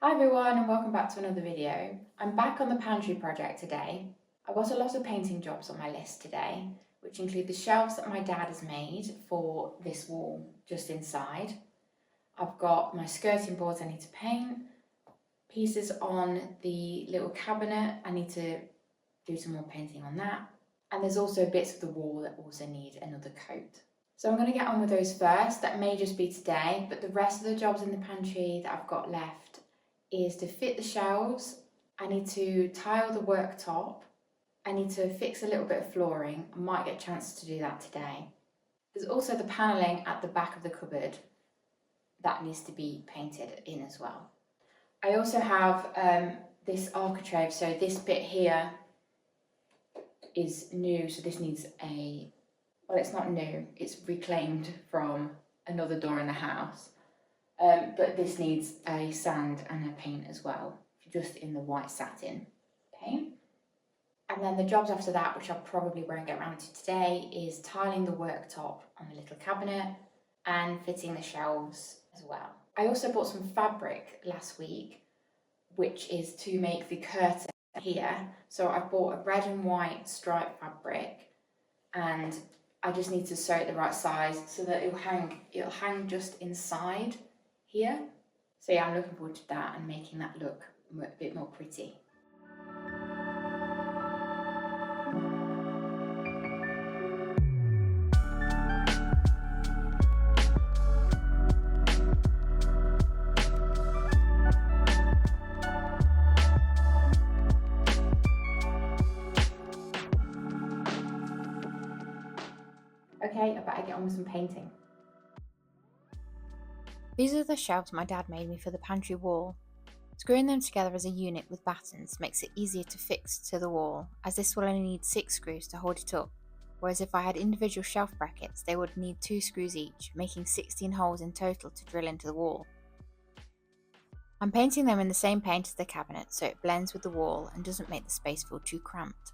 Hi everyone and welcome back to another video. I'm back on the pantry project today. I've got a lot of painting jobs on my list today, which include the shelves that my dad has made for this wall just inside. I've got my skirting boards I need to paint, pieces on the little cabinet, I need to do some more painting on that. And there's also bits of the wall that also need another coat. So I'm going to get on with those first. That may just be today, but the rest of the jobs in the pantry that I've got left is to fit the shelves. I need to tile the worktop. I need to fix a little bit of flooring. I might get a chance to do that today. There's also the panelling at the back of the cupboard that needs to be painted in as well. I also have this architrave, so this bit here is new, so this needs well, it's not new, it's reclaimed from another door in the house. But this needs a sand and a paint as well, just in the white satin paint. And then the jobs after that, which I probably won't get around to today, is tiling the worktop on the little cabinet and fitting the shelves as well. I also bought some fabric last week, which is to make the curtain here. So I bought a red and white striped fabric, and I just need to sew it the right size so that it'll hang just inside here. So yeah, I'm looking forward to that and making that look a bit more pretty. Okay, I better get on with some painting. These are the shelves my dad made me for the pantry wall. Screwing them together as a unit with battens makes it easier to fix to the wall, as this will only need 6 screws to hold it up, whereas if I had individual shelf brackets they would need 2 screws each, making 16 holes in total to drill into the wall. I'm painting them in the same paint as the cabinet so it blends with the wall and doesn't make the space feel too cramped.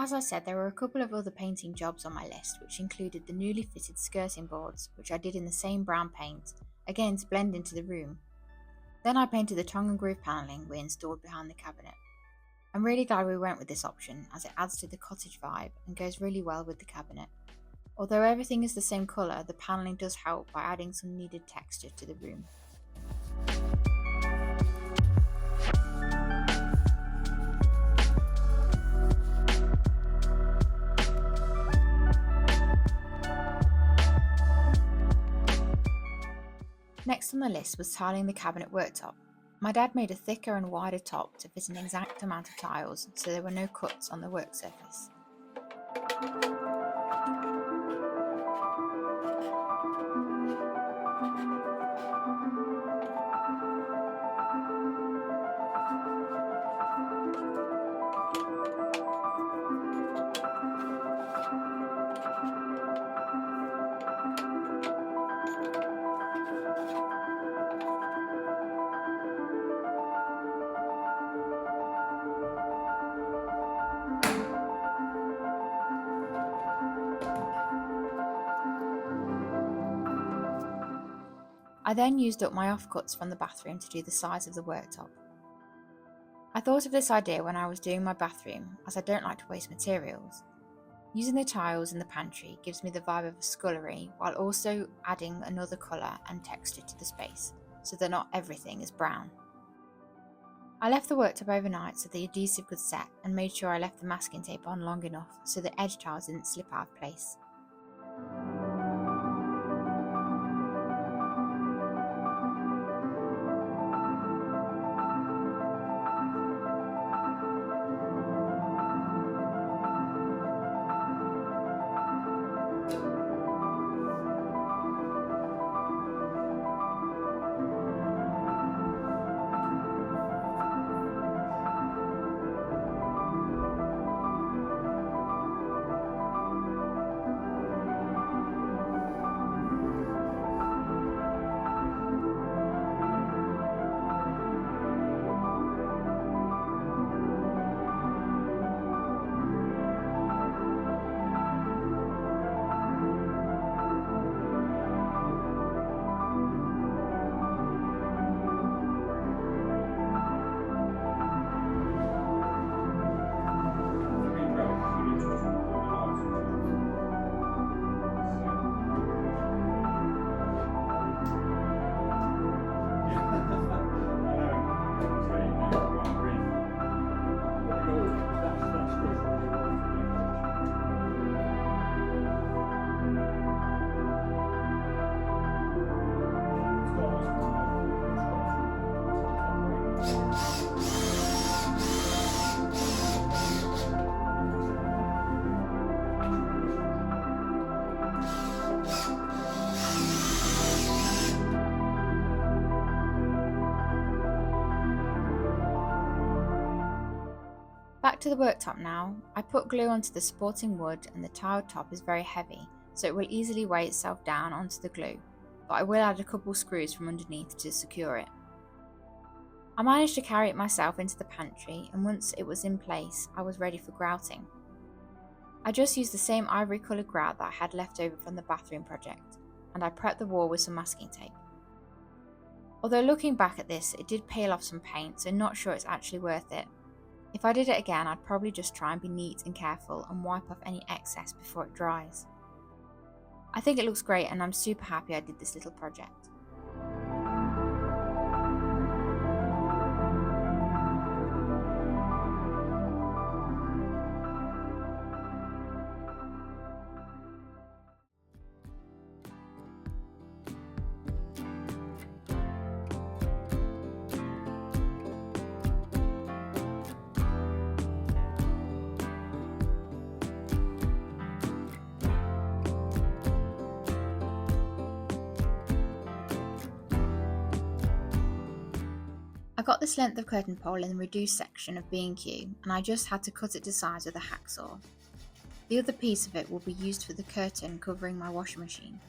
As I said, there were a couple of other painting jobs on my list, which included the newly fitted skirting boards, which I did in the same brown paint, again to blend into the room. Then I painted the tongue and groove panelling we installed behind the cabinet. I'm really glad we went with this option, as it adds to the cottage vibe and goes really well with the cabinet. Although everything is the same colour, the panelling does help by adding some needed texture to the room. Next on the list was tiling the cabinet worktop. My dad made a thicker and wider top to fit an exact amount of tiles so there were no cuts on the work surface. I then used up my offcuts from the bathroom to do the sides of the worktop. I thought of this idea when I was doing my bathroom, as I don't like to waste materials. Using the tiles in the pantry gives me the vibe of a scullery while also adding another colour and texture to the space, so that not everything is brown. I left the worktop overnight so the adhesive could set and made sure I left the masking tape on long enough so the edge tiles didn't slip out of place. Back to the worktop now. I put glue onto the supporting wood and the tiled top is very heavy, so it will easily weigh itself down onto the glue, but I will add a couple screws from underneath to secure it. I managed to carry it myself into the pantry, and once it was in place, I was ready for grouting. I just used the same ivory coloured grout that I had left over from the bathroom project, and I prepped the wall with some masking tape. Although looking back at this, it did peel off some paint, so not sure it's actually worth it. If I did it again, I'd probably just try and be neat and careful and wipe off any excess before it dries. I think it looks great and I'm super happy I did this little project. I got this length of curtain pole in the reduced section of B&Q and I just had to cut it to size with a hacksaw. The other piece of it will be used for the curtain covering my washing machine.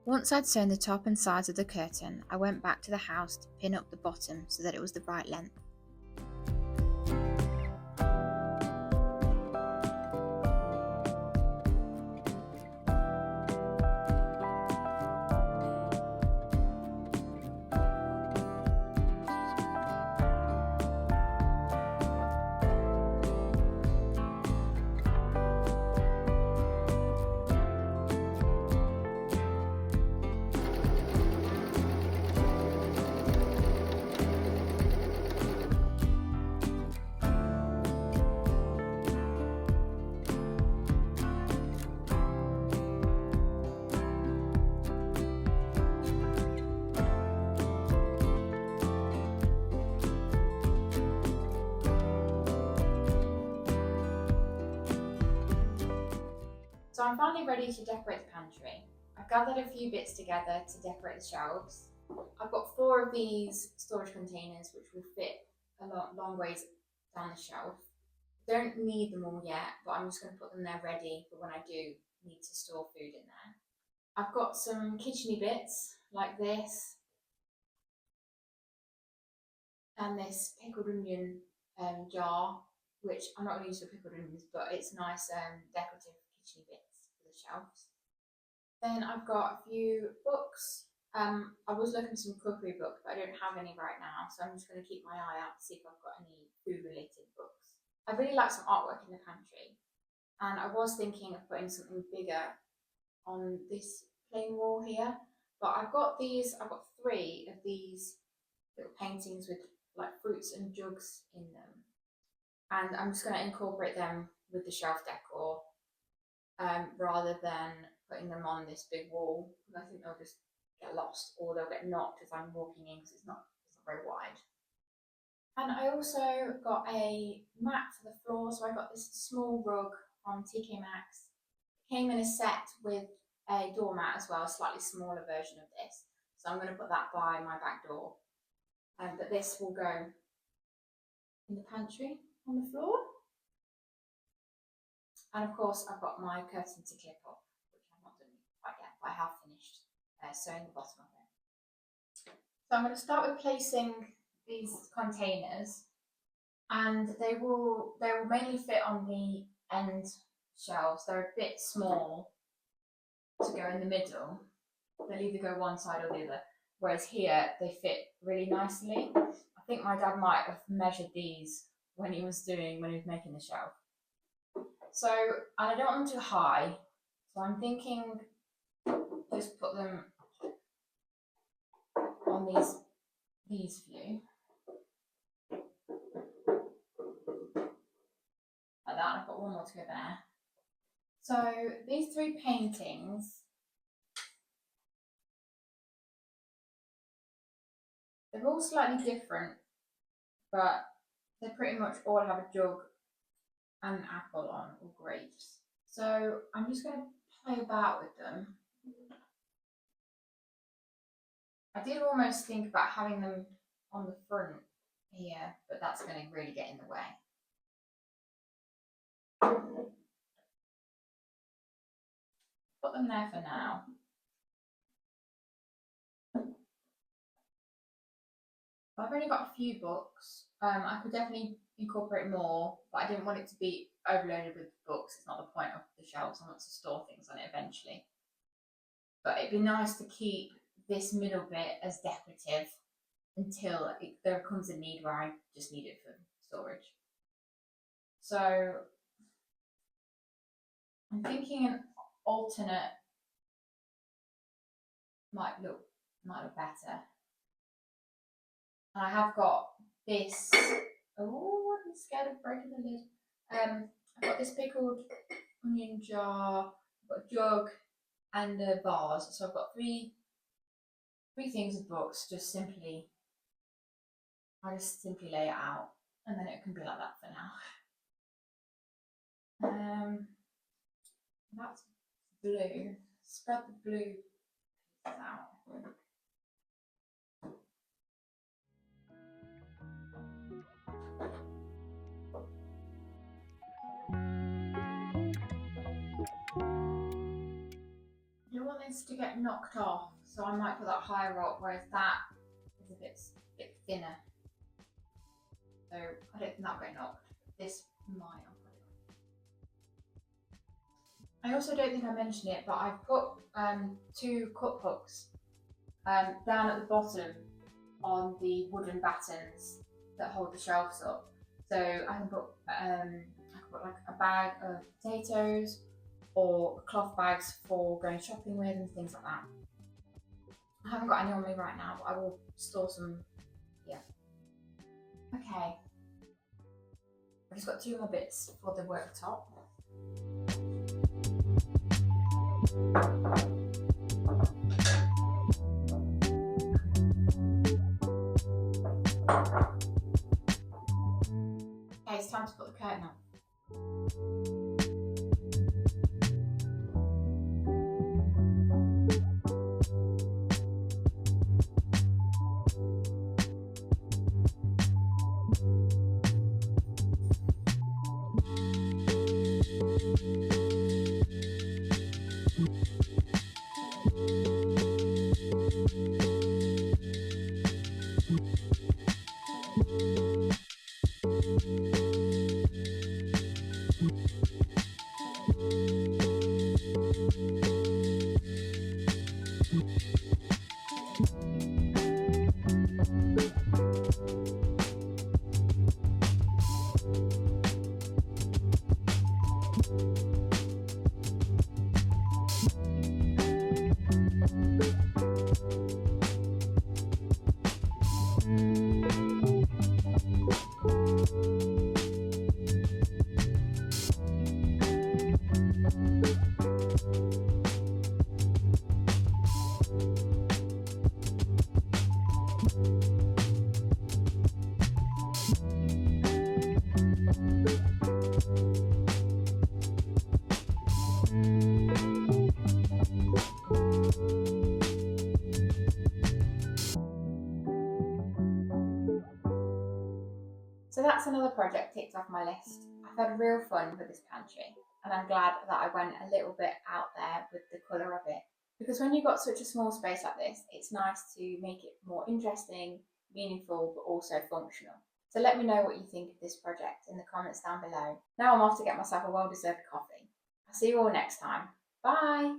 Once I'd sewn the top and sides of the curtain, I went back to the house to pin up the bottom so that it was the right length. So I'm finally ready to decorate the pantry. I've gathered a few bits together to decorate the shelves. I've got 4 of these storage containers which will fit a long ways down the shelf. Don't need them all yet, but I'm just going to put them there ready for when I do need to store food in there. I've got some kitcheny bits like this and this pickled onion jar, which I'm not going to use for pickled onions, but it's nice decorative kitcheny bits for the shelves. Then I've got a few books. I was looking for some cookery books, but I don't have any right now, so I'm just going to keep my eye out to see if I've got any food-related books. I really like some artwork in the pantry, and I was thinking of putting something bigger on this plain wall here, but I've got 3 of these little paintings with like fruits and jugs in them, and I'm just going to incorporate them with the shelf decor rather than putting them on this big wall, because I think they'll just get lost or they'll get knocked as I'm walking in because it's not very wide. And I also got a mat for the floor, so I got this small rug from TK Maxx. It came in a set with a doormat as well, a slightly smaller version of this, so I'm going to put that by my back door. But this will go in the pantry on the floor. And of course I've got my curtain to clip up, which I've not done quite yet, but I have finished sewing the bottom of it. So I'm going to start with placing these containers, and they will mainly fit on the end shelves. They're a bit small to go in the middle. They'll either go one side or the other, whereas here they fit really nicely. I think my dad might have measured these when he was making the shelf. So, and I don't want them too high, so I'm thinking just put them on these few. Like that, I've got one more to go there. So these 3 paintings, they're all slightly different, but they pretty much all have a jug and an apple on, or grapes. So I'm just going to play about with them. I did almost think about having them on the front here, but that's going to really get in the way. Put them there for now. I've only got a few books. I could definitely incorporate more, but I didn't want it to be overloaded with books. It's not the point of the shelves. I want to store things on it eventually. But it'd be nice to keep this middle bit as decorative until there comes a need where I just need it for storage. So I'm thinking an alternate might look better. And I have got this. Oh, I'm scared of breaking the lid. I've got this pickled onion jar, I've got a jug and a vase. So I've got three things of books. I just simply lay it out, and then it can be like that for now. That's blue. Spread the blue out. I don't want this to get knocked off, so I might put that higher up, whereas that is a bit thinner. So I don't think that'll get knocked. This might. I also don't think I mentioned it, but I've put 2 cup hooks down at the bottom on the wooden battens that hold the shelves up. So I can put like a bag of potatoes or cloth bags for going shopping with and things like that. I haven't got any on me right now, but I will store some here. Okay, I've just got 2 more bits for the worktop. Okay, it's time to put the curtain up. So that's another project ticked off my list. I've had real fun with this pantry, and I'm glad that I went a little bit out there with the colour of it. Because when you've got such a small space like this, it's nice to make it more interesting, meaningful, but also functional. So let me know what you think of this project in the comments down below. Now I'm off to get myself a well-deserved coffee. I'll see you all next time. Bye!